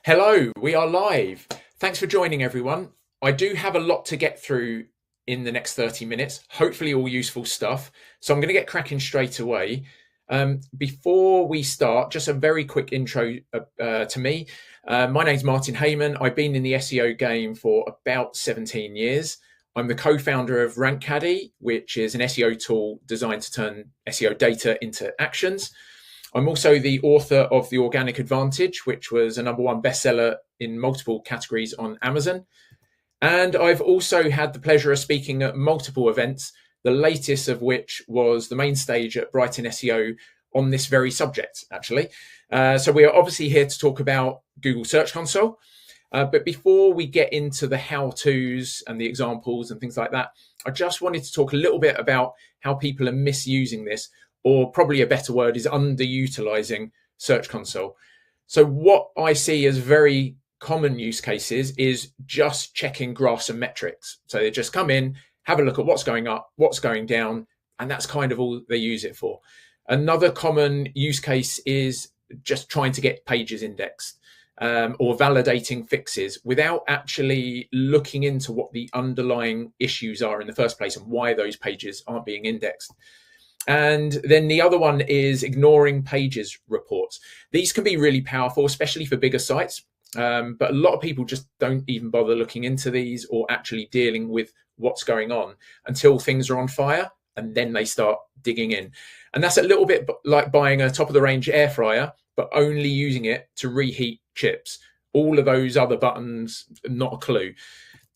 Hello, we are live. Thanks for joining, everyone. I do have a lot to get through in the next 30 minutes, hopefully all useful stuff. So I'm going to get cracking straight away. Before we start, just a very quick intro to me. My name's Martin Heyman. I've been in the SEO game for about 17 years. I'm the co-founder of RankCaddy, which is an SEO tool designed to turn SEO data into actions. I'm also the author of The Organic Advantage, which was a #1 bestseller in multiple categories on Amazon. And I've also had the pleasure of speaking at multiple events, the latest of which was the main stage at Brighton SEO on this very subject, actually. So we are obviously here to talk about Google Search Console. But before we get into the how-tos and the examples and things like that, I just wanted to talk a little bit about how people are misusing this, or probably a better word is underutilizing Search Console. So what I see as very common use cases is just checking graphs and metrics. So they just come in, have a look at what's going up, what's going down, and that's kind of all they use it for. Another common use case is just trying to get pages indexed or validating fixes without actually looking into what the underlying issues are in the first place and why those pages aren't being indexed. And then the other one is ignoring pages reports. These can be really powerful, especially for bigger sites. But a lot of people just don't even bother looking into these or actually dealing with what's going on until things are on fire, and then they start digging in. And that's a little bit like buying a top of the range air fryer, but only using it to reheat chips. All of those other buttons, not a clue.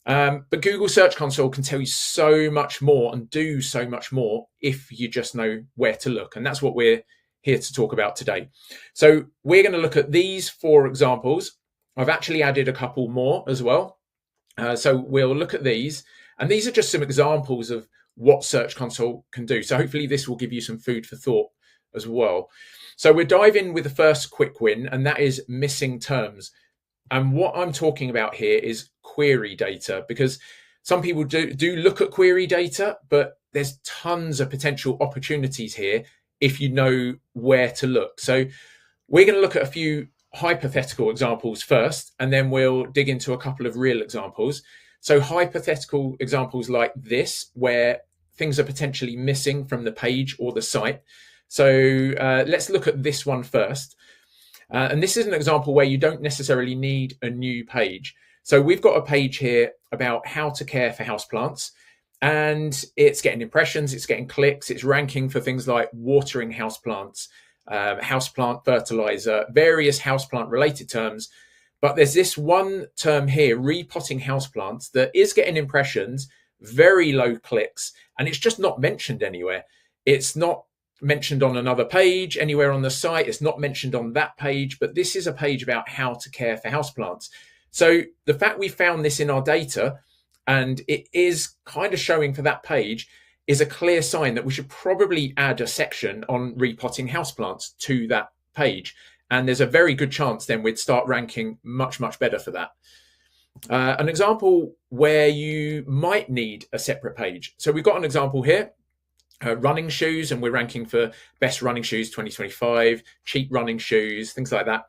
But Google Search Console can tell you so much more and do so much more if you just know where to look. And that's what we're here to talk about today. So we're going to look at these 4 examples. I've actually added a couple more as well. So we'll look at these. And these are just some examples of what Search Console can do. So hopefully this will give you some food for thought as well. So we'll dive in with the first quick win, and that is missing terms. And what I'm talking about here is query data, because some people do look at query data, but there's tons of potential opportunities here if you know where to look. So we're going to look at a few hypothetical examples first, and then we'll dig into a couple of real examples. So hypothetical examples like this, where things are potentially missing from the page or the site. So let's look at this one first. And this is an example where you don't necessarily need a new page. So we've got a page here about how to care for houseplants, and it's getting impressions, it's getting clicks, it's ranking for things like watering houseplants, houseplant fertilizer, various houseplant related terms. But there's this one term here, repotting houseplants, that is getting impressions, very low clicks, and it's just not mentioned anywhere. It's not mentioned on another page anywhere on the site. It's not mentioned on that page, but this is a page about how to care for houseplants. So the fact we found this in our data and it is kind of showing for that page is a clear sign that we should probably add a section on repotting houseplants to that page. And there's a very good chance then we'd start ranking much, much better for that. An example where you might need a separate page. So we've got an example here. Running shoes, and we're ranking for best running shoes 2025, cheap running shoes, things like that.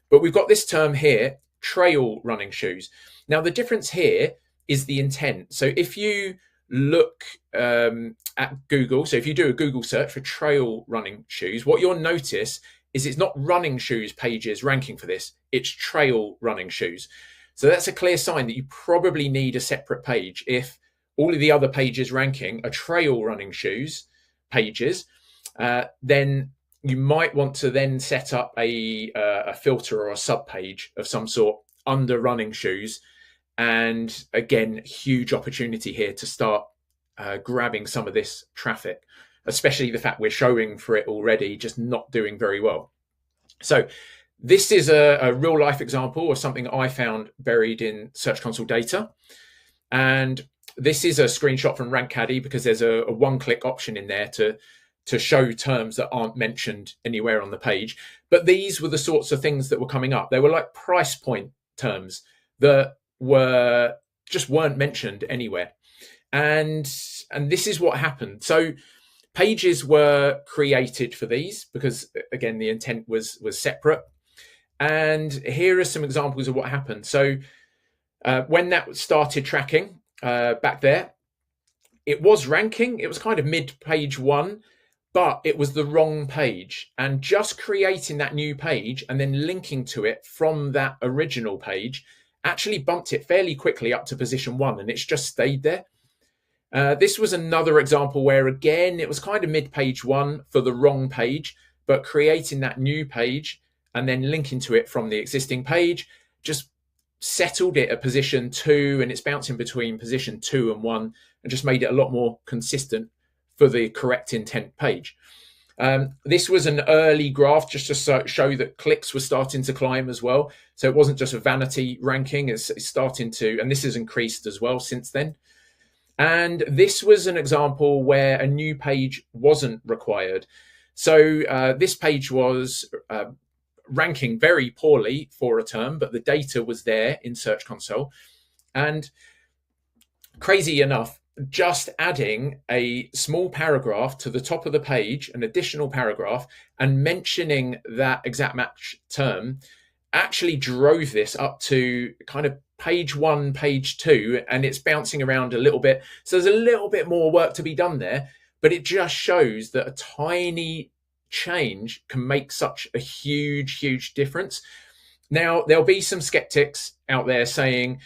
But we've got this term here, trail running shoes. Now the difference here is the intent. So if you look at Google, so if you do a Google search for trail running shoes, what you'll notice is it's not running shoes pages ranking for this, it's trail running shoes. So that's a clear sign that you probably need a separate page if all of the other pages ranking are trail running shoes pages. Then you might want to then set up a filter or a sub page of some sort under running shoes. And again, huge opportunity here to start grabbing some of this traffic, especially the fact we're showing for it already, just not doing very well. So this is a real life example of something I found buried in Search Console data. And this is a screenshot from RankCaddy because there's a one-click option in there to show terms that aren't mentioned anywhere on the page. But these were the sorts of things that were coming up. They were like price point terms that weren't mentioned anywhere. And this is what happened. So pages were created for these because, again, the intent was separate. And here are some examples of what happened. So when that started tracking back there, it was ranking. It was kind of mid-page one, but it was the wrong page. And just creating that new page and then linking to it from that original page actually bumped it fairly quickly up to position one, and it's just stayed there. This was another example where, again, it was kind of mid-page one for the wrong page, but creating that new page and then linking to it from the existing page just settled it at position two, and it's bouncing between position 2 and 1, and just made it a lot more consistent for the correct intent page. This was an early graph just to show that clicks were starting to climb as well. So it wasn't just a vanity ranking, it's starting to, and this has increased as well since then. And this was an example where a new page wasn't required. So this page was ranking very poorly for a term, but the data was there in Search Console. And crazy enough, just adding a small paragraph to the top of the page, an additional paragraph, and mentioning that exact match term actually drove this up to kind of page 1, page 2, and it's bouncing around a little bit. So there's a little bit more work to be done there, but it just shows that a tiny change can make such a huge difference. Now, there'll be some skeptics out there saying,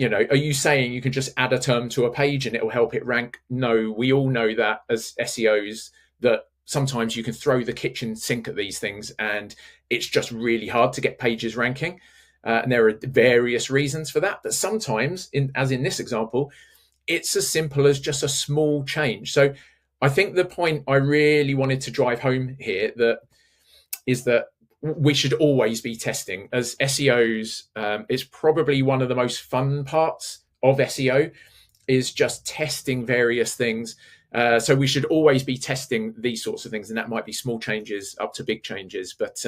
are you saying you can just add a term to a page and it will help it rank? No, we all know that as SEOs, that sometimes you can throw the kitchen sink at these things and it's just really hard to get pages ranking. And there are various reasons for that. But sometimes, as in this example, it's as simple as just a small change. So I think the point I really wanted to drive home here is that we should always be testing. As SEOs, it's probably one of the most fun parts of SEO is just testing various things. So we should always be testing these sorts of things, and that might be small changes up to big changes. But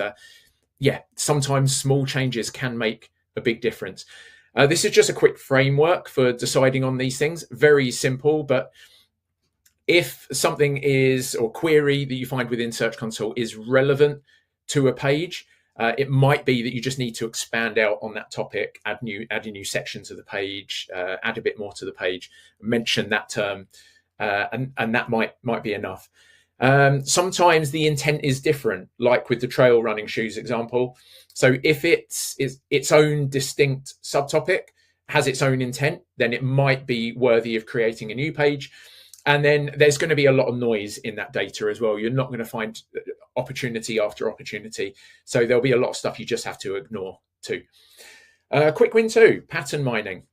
yeah, sometimes small changes can make a big difference. This is just a quick framework for deciding on these things. Very simple, but if something is, or query that you find within Search Console is relevant to a page, it might be that you just need to expand out on that topic, add new sections of the page, add a bit more to the page, mention that term, and that might be enough. Sometimes the intent is different, like with the trail running shoes example. So if it's its own distinct subtopic, has its own intent, then it might be worthy of creating a new page. And then there's going to be a lot of noise in that data as well. You're not going to find opportunity after opportunity. So there'll be a lot of stuff you just have to ignore too. Quick win 2, pattern mining.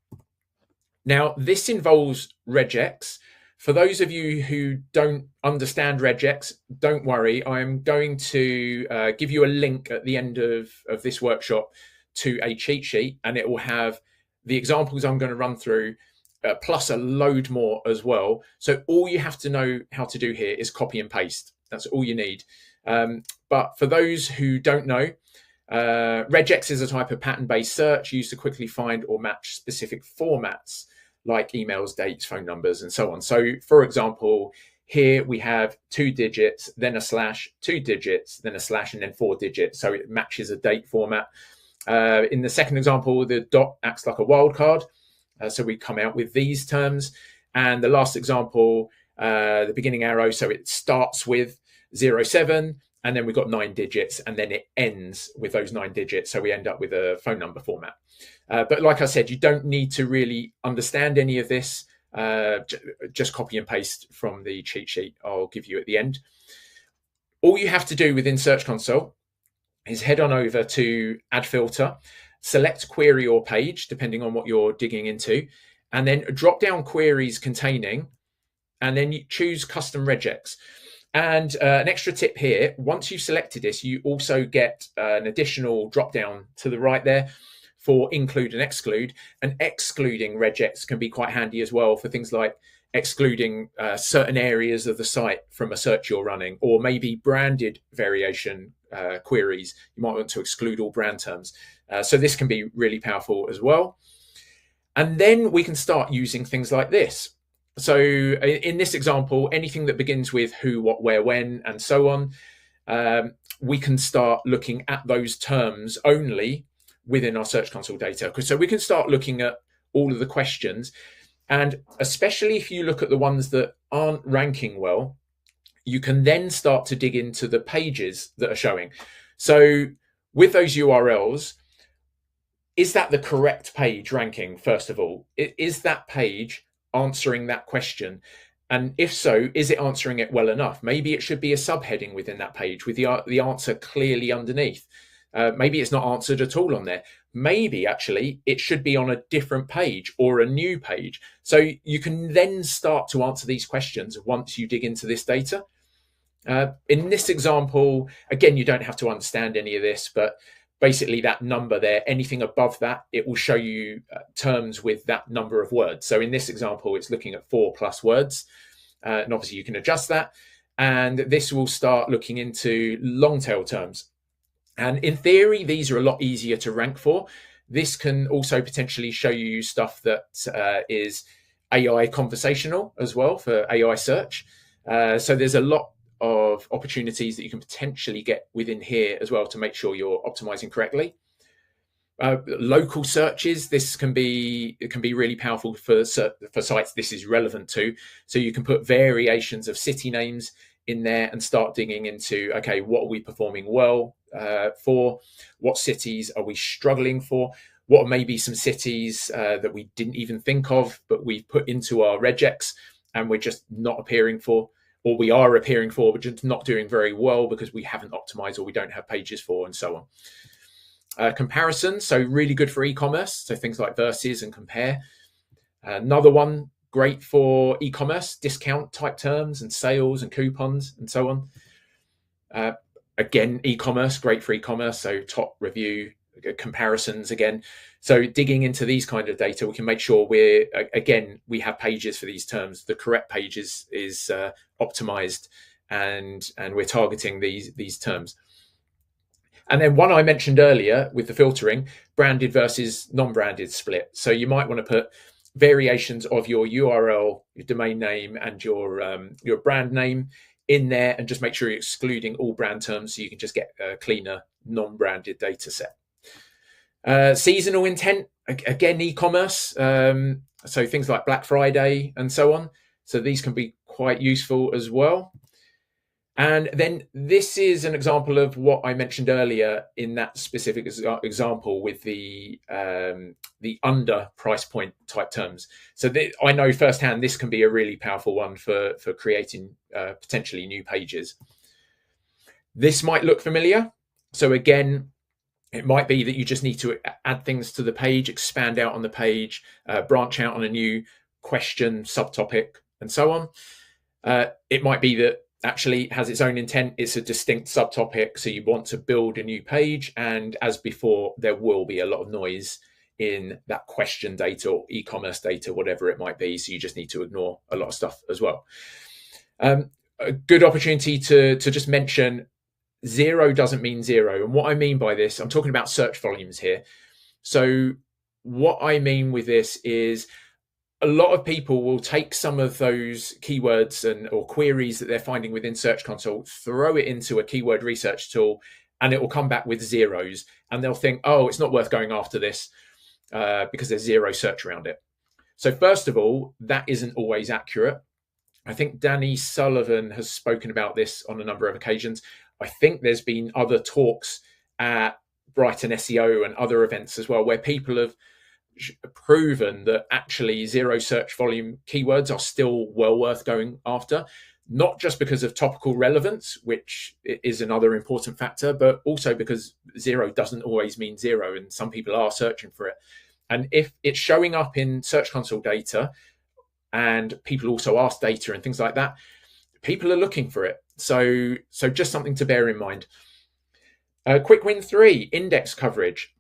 Now, this involves Regex. For those of you who don't understand Regex, don't worry. I'm going to give you a link at the end of this workshop to a cheat sheet, and it will have the examples I'm going to run through, plus a load more as well. So all you have to know how to do here is copy and paste. That's all you need. But for those who don't know, Regex is a type of pattern-based search used to quickly find or match specific formats like emails, dates, phone numbers, and so on. So for example, here we have 2 digits, then a slash, 2 digits, then a slash, and then 4 digits. So it matches a date format. In the second example, the dot acts like a wildcard. So we come out with these terms. And the last example, the beginning arrow, so it starts with 07, and then we've got 9 digits, and then it ends with those 9 digits. So we end up with a phone number format. But like I said, you don't need to really understand any of this. Just copy and paste from the cheat sheet I'll give you at the end. All you have to do within Search Console is head on over to Add Filter, select query or page, depending on what you're digging into, and then drop down queries containing, and then you choose custom regex. And an extra tip here, once you've selected this, you also get an additional drop down to the right there for include and exclude. And excluding regex can be quite handy as well for things like excluding certain areas of the site from a search you're running, or maybe branded variation queries. You might want to exclude all brand terms. So this can be really powerful as well. And then we can start using things like this. So in this example, anything that begins with who, what, where, when, and so on, we can start looking at those terms only within our Search Console data. So we can start looking at all of the questions, and especially if you look at the ones that aren't ranking well, you can then start to dig into the pages that are showing. So with those URLs, is that the correct page ranking? First of all, is that page answering that question? And if so, is it answering it well enough? Maybe it should be a subheading within that page with the answer clearly underneath. Maybe it's not answered at all on there. Maybe actually it should be on a different page or a new page. So you can then start to answer these questions once you dig into this data. In this example, again, you don't have to understand any of this, but basically that number there, anything above that, it will show you terms with that number of words. So in this example, it's looking at 4+ words. And obviously you can adjust that. And this will start looking into long tail terms. And in theory, these are a lot easier to rank for. This can also potentially show you stuff that is AI conversational as well for AI search. So there's a lot of opportunities that you can potentially get within here as well to make sure you're optimizing correctly. Local searches, this can be really powerful for sites this is relevant to. So you can put variations of city names in there and start digging into, okay, what are we performing well for? What cities are we struggling for? What are maybe some cities that we didn't even think of, but we've put into our regex and we're just not appearing for, or we are appearing for, but just not doing very well because we haven't optimized or we don't have pages for, and so on. Comparison, so really good for e-commerce. So things like versus and compare. Another one, great for e-commerce, discount type terms and sales and coupons and so on. Again, e-commerce, great for e-commerce. So top review, comparisons again. So digging into these kind of data, we can make sure we have pages for these terms. The correct pages is optimized, and we're targeting these terms. And then one I mentioned earlier with the filtering, branded versus non-branded split. So you might want to put variations of your URL, your domain name, and your brand name in there, and just make sure you're excluding all brand terms so you can just get a cleaner non-branded data set. Seasonal intent, again, e-commerce. So things like Black Friday and so on. So these can be quite useful as well. And then this is an example of what I mentioned earlier in that specific example with the under price point type terms. So I know firsthand this can be a really powerful one for creating potentially new pages. This might look familiar. So again, it might be that you just need to add things to the page, expand out on the page, branch out on a new question, subtopic, and so on. It might be that actually has its own intent. It's a distinct subtopic. So you want to build a new page. And as before, there will be a lot of noise in that question data or e-commerce data, whatever it might be. So you just need to ignore a lot of stuff as well. A good opportunity to just mention, zero doesn't mean zero. And what I mean by this, I'm talking about search volumes here. So what I mean with this is a lot of people will take some of those keywords or queries that they're finding within Search Console, throw it into a keyword research tool, and it will come back with zeros. And they'll think, oh, it's not worth going after this because there's zero search around it. So first of all, that isn't always accurate. I think Danny Sullivan has spoken about this on a number of occasions. I think there's been other talks at Brighton SEO and other events as well, where people have proven that actually zero search volume keywords are still well worth going after, not just because of topical relevance, which is another important factor, but also because zero doesn't always mean zero, and some people are searching for it. And if it's showing up in Search Console data, and people also ask data and things like that, people are looking for it. So just something to bear in mind. Quick win 3, index coverage.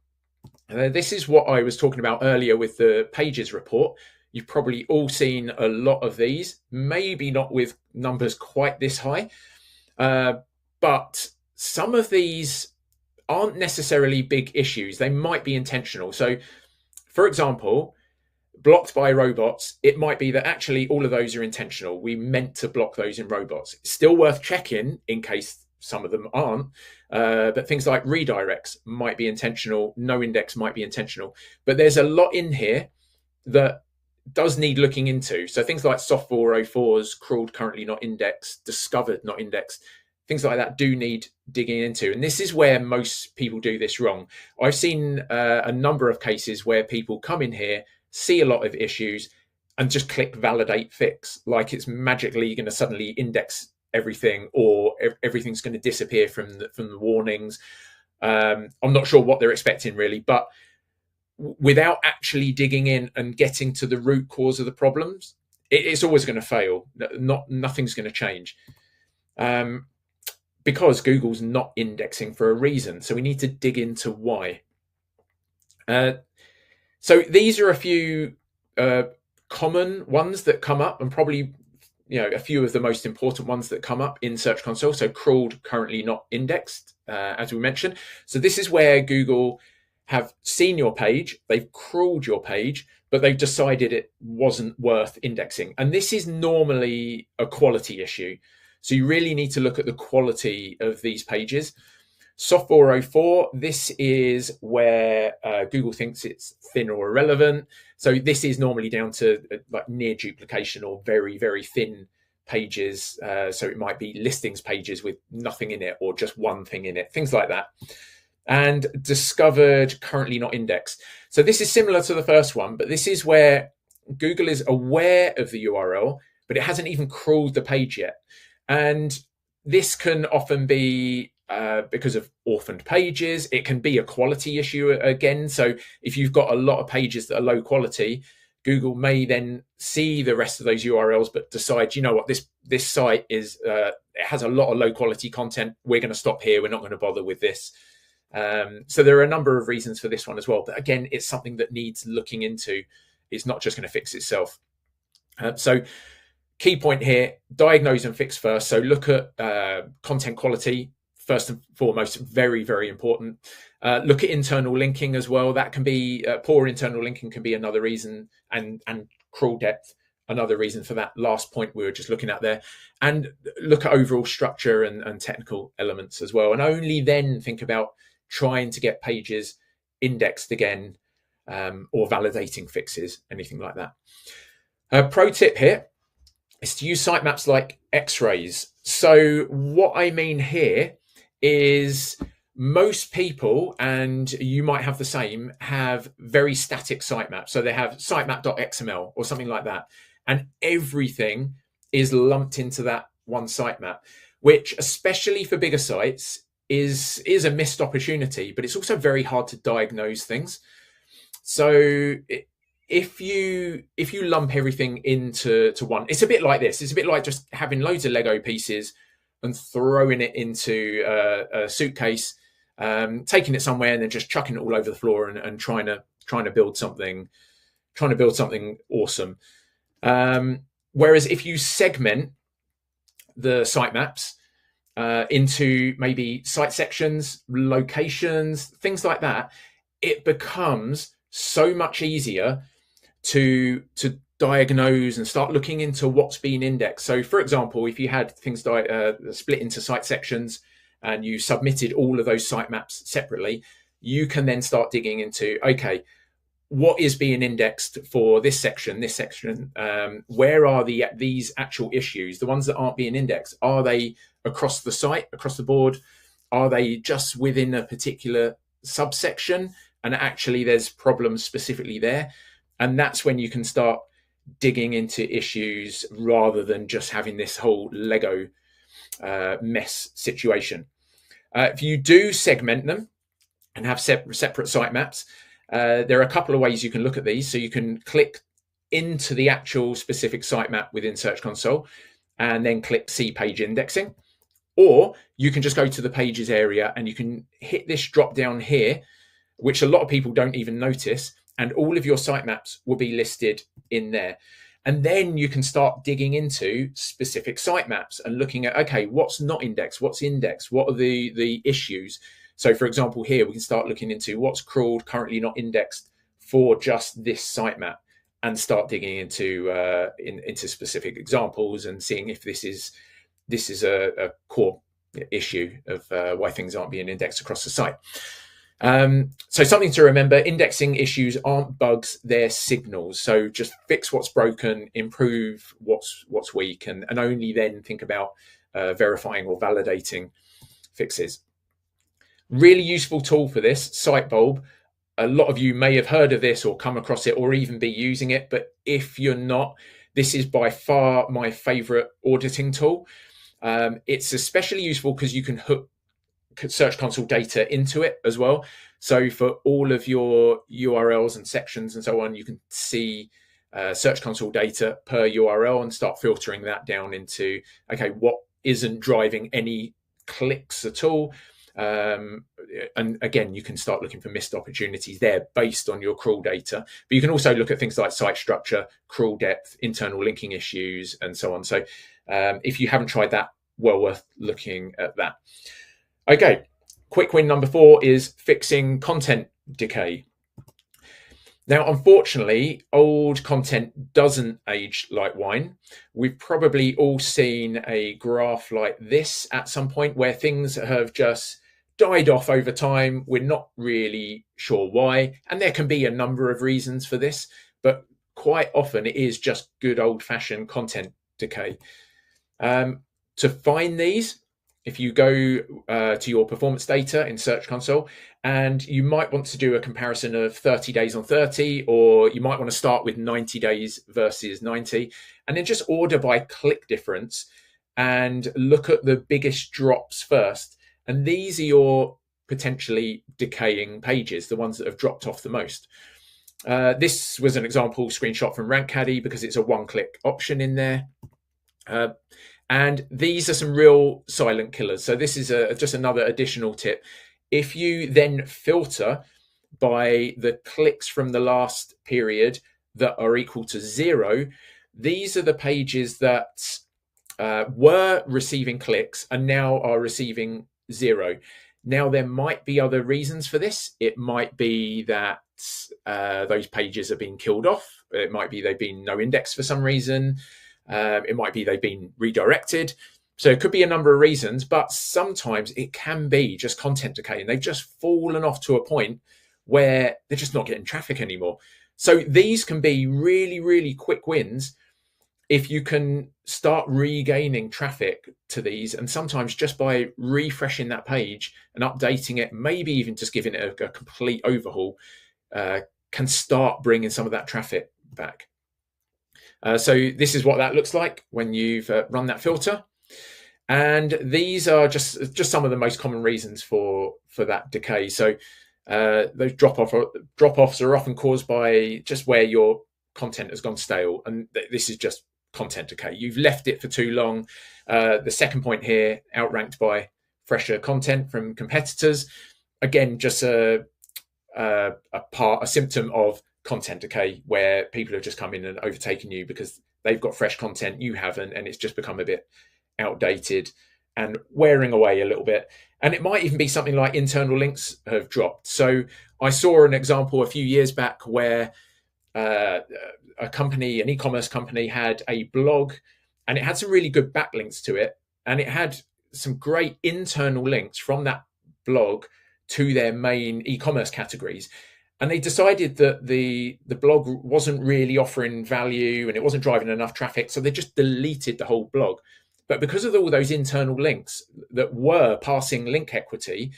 This is what I was talking about earlier with the pages report. You've probably all seen a lot of these, maybe not with numbers quite this high, but some of these aren't necessarily big issues. They might be intentional. So, for example, blocked by robots, it might be that actually all of those are intentional. We meant to block those in robots. It's still worth checking in case some of them aren't. But things like redirects might be intentional, no index might be intentional. But there's a lot in here that does need looking into. So things like soft 404s, crawled currently not indexed, discovered not indexed, things like that do need digging into. And this is where most people do this wrong. I've seen a number of cases where people come in here, see a lot of issues, and just click validate fix, like it's magically going to suddenly index everything, or everything's going to disappear from the warnings. I'm not sure what they're expecting really, but without actually digging in and getting to the root cause of the problems, it's always going to fail. Nothing's going to change, because Google's not indexing for a reason. So we need to dig into why. So these are a few common ones that come up, and probably a few of the most important ones that come up in Search Console. So crawled currently not indexed, as we mentioned. So this is where Google have seen your page, they've crawled your page, but they've decided it wasn't worth indexing. And this is normally a quality issue. So you really need to look at the quality of these pages. Soft 404, this is where Google thinks it's thin or irrelevant. So this is normally down to like near duplication or very, very thin pages. So it might be listings pages with nothing in it, or just one thing in it, things like that. And discovered currently not indexed. So this is similar to the first one, but this is where Google is aware of the URL, but it hasn't even crawled the page yet. And this can often be because of orphaned pages. It can be a quality issue again. So if you've got a lot of pages that are low quality, Google may then see the rest of those URLs, but decide, you know what, this site is it has a lot of low quality content. We're going to stop here. We're not going to bother with this. So there are a number of reasons for this one as well. But again, it's something that needs looking into. It's not just going to fix itself. So key point here, diagnose and fix first. So look at content quality first and foremost, very, very important. Look at internal linking as well. That can be poor internal linking can be another reason, and crawl depth another reason for that last point we were just looking at there. And look at overall structure and technical elements as well. And only then think about trying to get pages indexed again, or validating fixes, anything like that. Pro tip here is to use sitemaps like X-rays. So what I mean here is most people, and you might have the same, have very static sitemaps. So they have sitemap.xml or something like that. And everything is lumped into that one sitemap, which, especially for bigger sites, is a missed opportunity, but it's also very hard to diagnose things. So if you lump everything into one, it's a bit like this. It's a bit like just having loads of Lego pieces and throwing it into a suitcase, taking it somewhere and then just chucking it all over the floor and trying to build something awesome. Whereas if you segment the sitemaps into maybe site sections, locations, things like that, it becomes so much easier to diagnose and start looking into what's being indexed. So for example, if you had things split into site sections and you submitted all of those sitemaps separately, you can then start digging into, okay, what is being indexed for this section, where are these actual issues, the ones that aren't being indexed? Are they across the site, across the board? Are they just within a particular subsection and actually there's problems specifically there? And that's when you can start digging into issues rather than just having this whole Lego mess situation. If you do segment them and have separate sitemaps, there are a couple of ways you can look at these. So you can click into the actual specific sitemap within Search Console and then click See Page Indexing. Or you can just go to the Pages area and you can hit this drop down here, which a lot of people don't even notice, and all of your sitemaps will be listed in there. And then you can start digging into specific sitemaps and looking at, okay, what's not indexed, what's indexed, what are the issues? So for example, here we can start looking into what's crawled, currently not indexed for just this sitemap, and start digging into specific examples and seeing if this is a core issue of why things aren't being indexed across the site. So something to remember, indexing issues aren't bugs, they're signals. So just fix what's broken, improve what's weak, and only then think about verifying or validating fixes. Really useful tool for this, Sitebulb. A lot of you may have heard of this or come across it or even be using it, but if you're not, this is by far my favorite auditing tool. It's especially useful because you can hook Search Console data into it as well. So for all of your URLs and sections and so on, you can see Search Console data per URL and start filtering that down into, okay, what isn't driving any clicks at all. And again, you can start looking for missed opportunities there based on your crawl data. But you can also look at things like site structure, crawl depth, internal linking issues, and so on. So if you haven't tried that, well worth looking at that. Okay, quick win number 4 is fixing content decay. Now, unfortunately, old content doesn't age like wine. We've probably all seen a graph like this at some point where things have just died off over time. We're not really sure why, and there can be a number of reasons for this, but quite often it is just good old-fashioned content decay. To find these, if you go to your performance data in Search Console, and you might want to do a comparison of 30 days on 30, or you might want to start with 90 days versus 90, and then just order by click difference and look at the biggest drops first. And these are your potentially decaying pages, the ones that have dropped off the most. This was an example screenshot from RankCaddy because it's a one-click option in there. And these are some real silent killers. So this is just another additional tip. If you then filter by the clicks from the last period that are equal to 0, these are the pages that were receiving clicks and now are receiving 0. Now, there might be other reasons for this. It might be that those pages are being killed off. It might be they've been no index for some reason. It might be they've been redirected. So it could be a number of reasons, but sometimes it can be just content decay and they've just fallen off to a point where they're just not getting traffic anymore. So these can be really, really quick wins if you can start regaining traffic to these, and sometimes just by refreshing that page and updating it, maybe even just giving it a complete overhaul, can start bringing some of that traffic back. So this is what that looks like when you've run that filter. And these are just some of the most common reasons for that decay. So those drop-offs are often caused by just where your content has gone stale. And this is just content decay. You've left it for too long. The second point here, outranked by fresher content from competitors. Again, just a symptom of content decay where people have just come in and overtaken you because they've got fresh content, you haven't, and it's just become a bit outdated and wearing away a little bit. And it might even be something like internal links have dropped. So I saw an example a few years back where an e-commerce company had a blog and it had some really good backlinks to it, and it had some great internal links from that blog to their main e-commerce categories. And they decided that the blog wasn't really offering value and it wasn't driving enough traffic, so they just deleted the whole blog. But because of all those internal links that were passing link equity,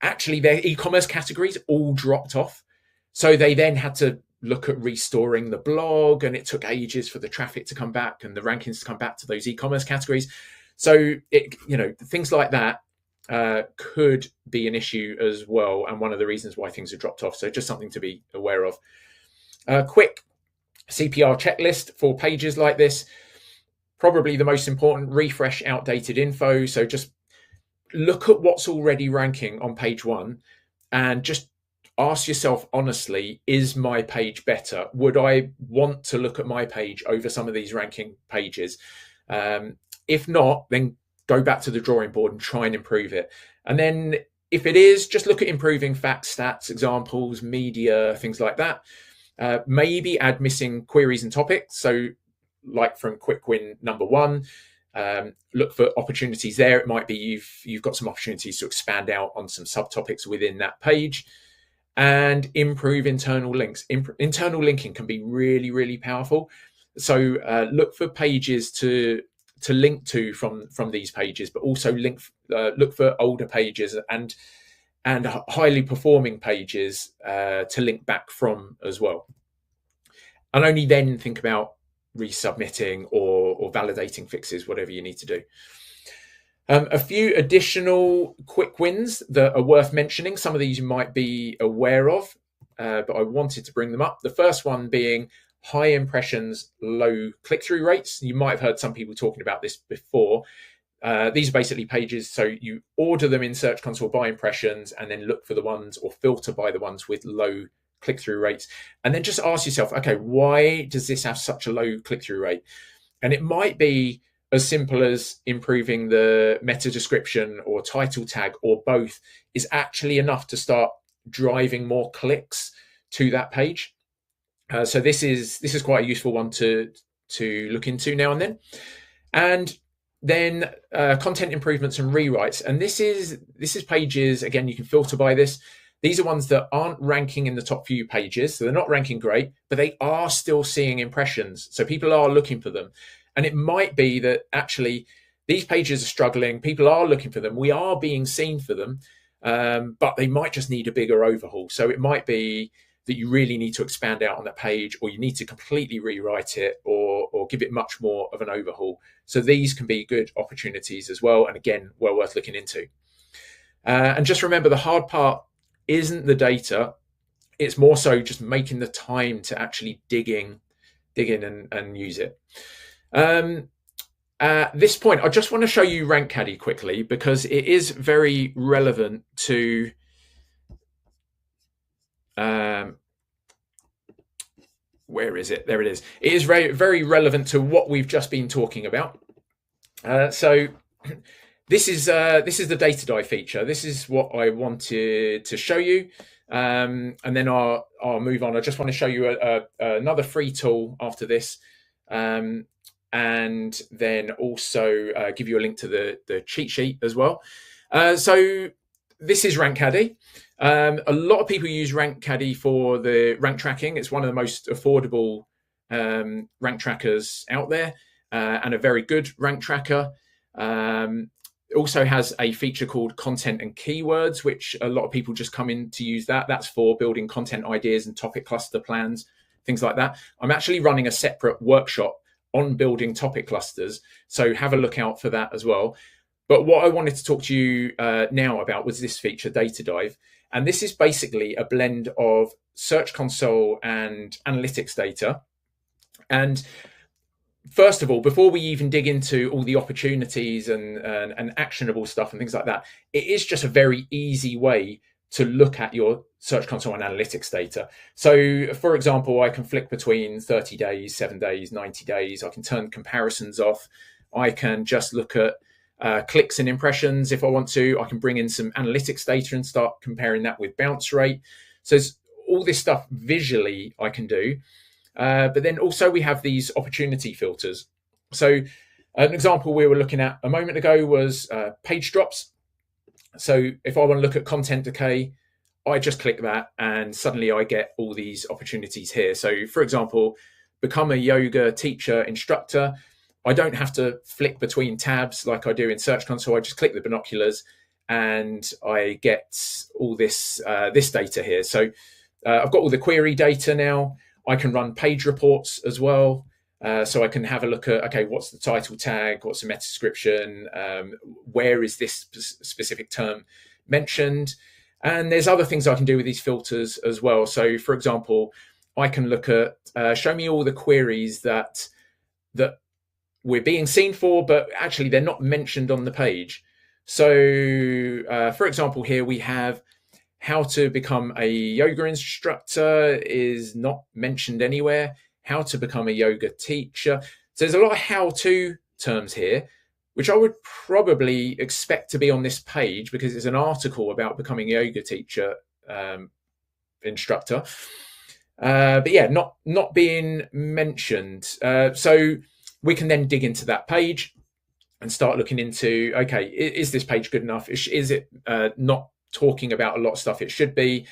actually their e-commerce categories all dropped off. So they then had to look at restoring the blog, and it took ages for the traffic to come back and the rankings to come back to those e-commerce categories. So things like that could be an issue as well, and one of the reasons why things have dropped off. So just something to be aware of. Quick CPR checklist for pages like this. Probably the most important, refresh outdated info. So just look at what's already ranking on page 1 and just ask yourself honestly, is my page better? Would I want to look at my page over some of these ranking pages? If not, then go back to the drawing board and try and improve it. And then if it is, just look at improving facts, stats, examples, media, things like that. Maybe add missing queries and topics. So like from quick win number 1, look for opportunities there. It might be you've got some opportunities to expand out on some subtopics within that page, and improve internal links. Internal linking can be really, really powerful. So look for pages to link to from these pages, but also look for older pages and highly performing pages to link back from as well. And only then think about resubmitting or validating fixes, whatever you need to do. A few additional quick wins that are worth mentioning. Some of these you might be aware of, but I wanted to bring them up. The first one being high impressions, low click-through rates. You might have heard some people talking about this before. These are basically pages, so you order them in Search Console by impressions and then look for the ones or filter by the ones with low click-through rates. And then just ask yourself, okay, why does this have such a low click-through rate? And it might be as simple as improving the meta description or title tag, or both, is actually enough to start driving more clicks to that page. So this is quite a useful one to look into now and then. And then content improvements and rewrites. And this is pages, again, you can filter by this. These are ones that aren't ranking in the top few pages. So they're not ranking great, but they are still seeing impressions. So people are looking for them. And it might be that actually these pages are struggling. People are looking for them. We are being seen for them, but they might just need a bigger overhaul. So it might be that you really need to expand out on that page, or you need to completely rewrite it, or give it much more of an overhaul. So these can be good opportunities as well. And again, well worth looking into. And just remember, the hard part isn't the data. It's more so just making the time to actually dig in and use it. At this point, I just want to show you Rank Caddy quickly, because it is very relevant to where is it? There it is. It is very, very relevant to what we've just been talking about. So this is the data dive feature. This is what I wanted to show you, and then I'll move on. I just want to show you another free tool after this, and then also give you a link to the cheat sheet as well. So this is Rank Caddy. A lot of people use Rank Caddy for the rank tracking. It's one of the most affordable rank trackers out there, and a very good rank tracker. It also has a feature called content and keywords, which a lot of people just come in to use that. That's for building content ideas and topic cluster plans, things like that. I'm actually running a separate workshop on building topic clusters, so have a look out for that as well. But what I wanted to talk to you now about was this feature, Data Dive. And this is basically a blend of Search Console and analytics data. And first of all, before we even dig into all the opportunities and actionable stuff and things like that, it is just a very easy way to look at your Search Console and analytics data. So, for example, I can flick between 30 days, 7 days, 90 days. I can turn comparisons off. I can just look at clicks and impressions if I want to. I can bring in some analytics data and start comparing that with bounce rate. So it's all this stuff visually I can do. But then also we have these opportunity filters. So an example we were looking at a moment ago was page drops. So if I want to look at content decay, I just click that and suddenly I get all these opportunities here. So for example, become a yoga teacher, instructor. I don't have to flick between tabs like I do in Search Console. I just click the binoculars and I get all this this data here. So I've got all the query data now. I can run page reports as well. So I can have a look at, okay, what's the title tag? What's the meta description? Where is this specific term mentioned? And there's other things I can do with these filters as well. So for example, I can look at, show me all the queries that we're being seen for, but actually they're not mentioned on the page. So for example, here we have how to become a yoga instructor is not mentioned anywhere. How to become a yoga teacher. So there's a lot of how-to terms here, which I would probably expect to be on this page because it's an article about becoming a yoga teacher instructor. But yeah, not being mentioned. So we can then dig into that page and start looking into, okay, is this page good enough? Is it not talking about a lot of stuff it should be?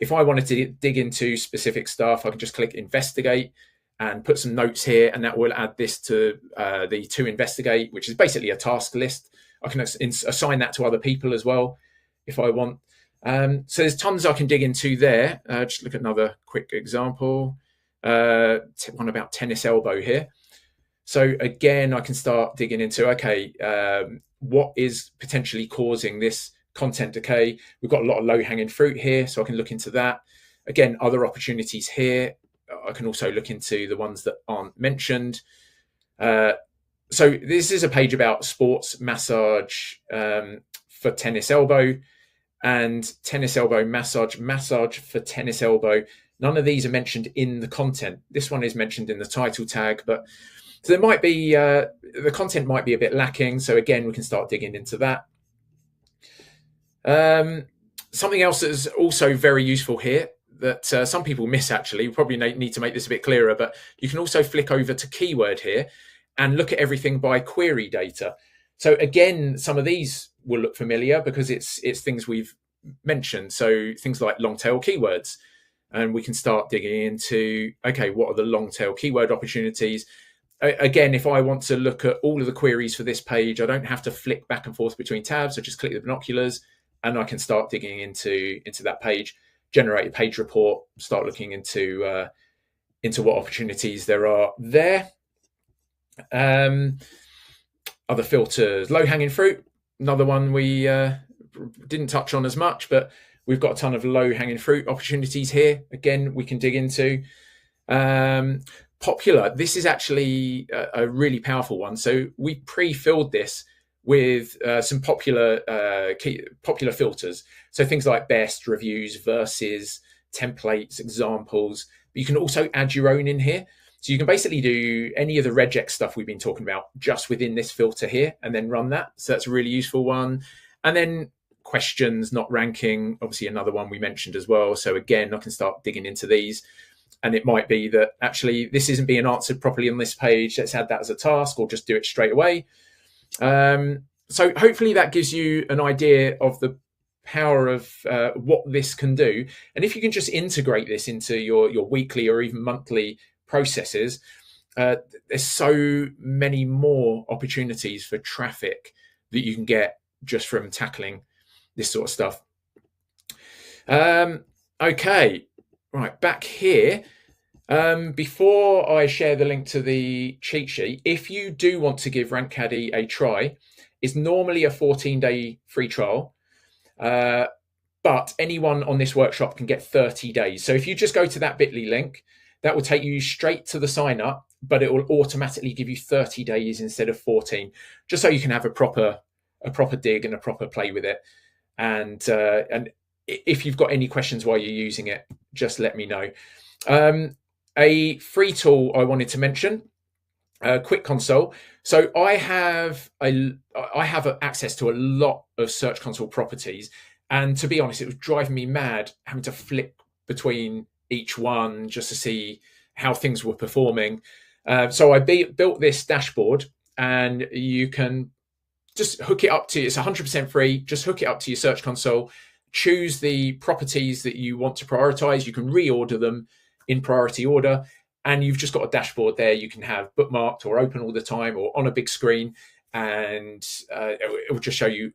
If I wanted to dig into specific stuff, I can just click investigate and put some notes here, and that will add this to the to investigate, which is basically a task list. I can assign that to other people as well if I want. So there's tons I can dig into there. Just look at another quick example. One about tennis elbow here. So again, I can start digging into, okay, what is potentially causing this content decay? We've got a lot of low-hanging fruit here, so I can look into that. Again, other opportunities here. I can also look into the ones that aren't mentioned. So this is a page about sports massage for tennis elbow, and tennis elbow massage for tennis elbow. None of these are mentioned in the content. This one is mentioned in the title tag, but so there might be, the content might be a bit lacking. So again, we can start digging into that. Something else that is also very useful here that some people miss, actually, we probably need to make this a bit clearer, but you can also flick over to keyword here and look at everything by query data. So again, some of these will look familiar because it's things we've mentioned. So things like long tail keywords, and we can start digging into, okay, what are the long tail keyword opportunities? Again, if I want to look at all of the queries for this page, I don't have to flick back and forth between tabs. I just click the binoculars and I can start digging into that page, generate a page report, start looking into what opportunities there are there. Other filters, low-hanging fruit, another one we didn't touch on as much, but we've got a ton of low-hanging fruit opportunities here. Again, we can dig into. Popular, this is actually a really powerful one. So we pre-filled this with some popular filters. So things like best, reviews, versus, templates, examples. But you can also add your own in here. So you can basically do any of the regex stuff we've been talking about just within this filter here and then run that. So that's a really useful one. And then questions, not ranking, obviously another one we mentioned as well. So again, I can start digging into these. And it might be that actually this isn't being answered properly on this page. Let's add that as a task or just do it straight away. So hopefully that gives you an idea of the power of what this can do. And if you can just integrate this into your weekly or even monthly processes, there's so many more opportunities for traffic that you can get just from tackling this sort of stuff. Okay, right, back here. Before I share the link to the cheat sheet, if you do want to give Rank Caddy a try, it's normally a 14-day free trial, but anyone on this workshop can get 30 days. So if you just go to that bit.ly link, that will take you straight to the sign up, but it will automatically give you 30 days instead of 14, just so you can have a proper dig and a proper play with it. And if you've got any questions while you're using it, just let me know. A free tool I wanted to mention, Quick Console. So I have access to a lot of Search Console properties, and to be honest, it was driving me mad having to flick between each one just to see how things were performing. So I built this dashboard, and you can just hook it up to, it's 100% free. Just hook it up to your Search Console, choose the properties that you want to prioritize. You can reorder them in priority order, and you've just got a dashboard there you can have bookmarked or open all the time or on a big screen, and it will just show you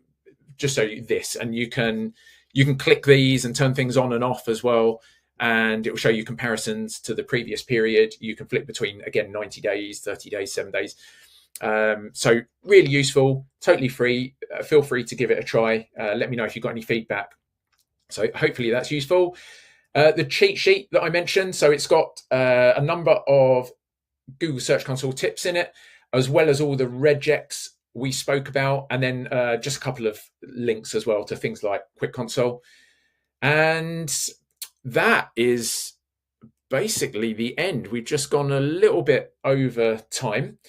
this, and you can click these and turn things on and off as well, and it will show you comparisons to the previous period. You can flip between, again, 90 days, 30 days, 7 days. So really useful, totally free. Feel free to give it a try. Let me know if you've got any feedback. So hopefully that's useful. The cheat sheet that I mentioned, so it's got a number of Google Search Console tips in it, as well as all the regex we spoke about, and then just a couple of links as well to things like Quick Console. And that is basically the end. We've just gone a little bit over time.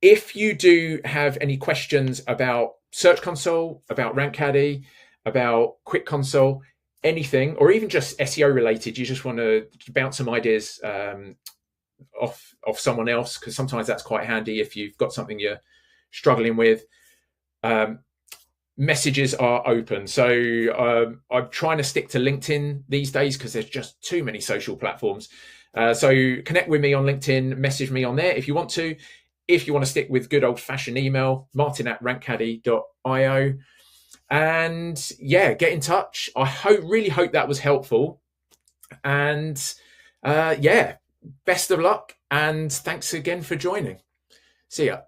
If you do have any questions about Search Console, about Rank Caddy, about Quick Console, anything, or even just SEO related, you just want to bounce some ideas off someone else, because sometimes that's quite handy if you've got something you're struggling with. Messages are open. So I'm trying to stick to LinkedIn these days because there's just too many social platforms. So connect with me on LinkedIn, message me on there if you want to. If you want to stick with good old fashioned email, martin@rankcaddy.io. And yeah, get in touch. I really hope that was helpful. And yeah, best of luck. And thanks again for joining. See ya.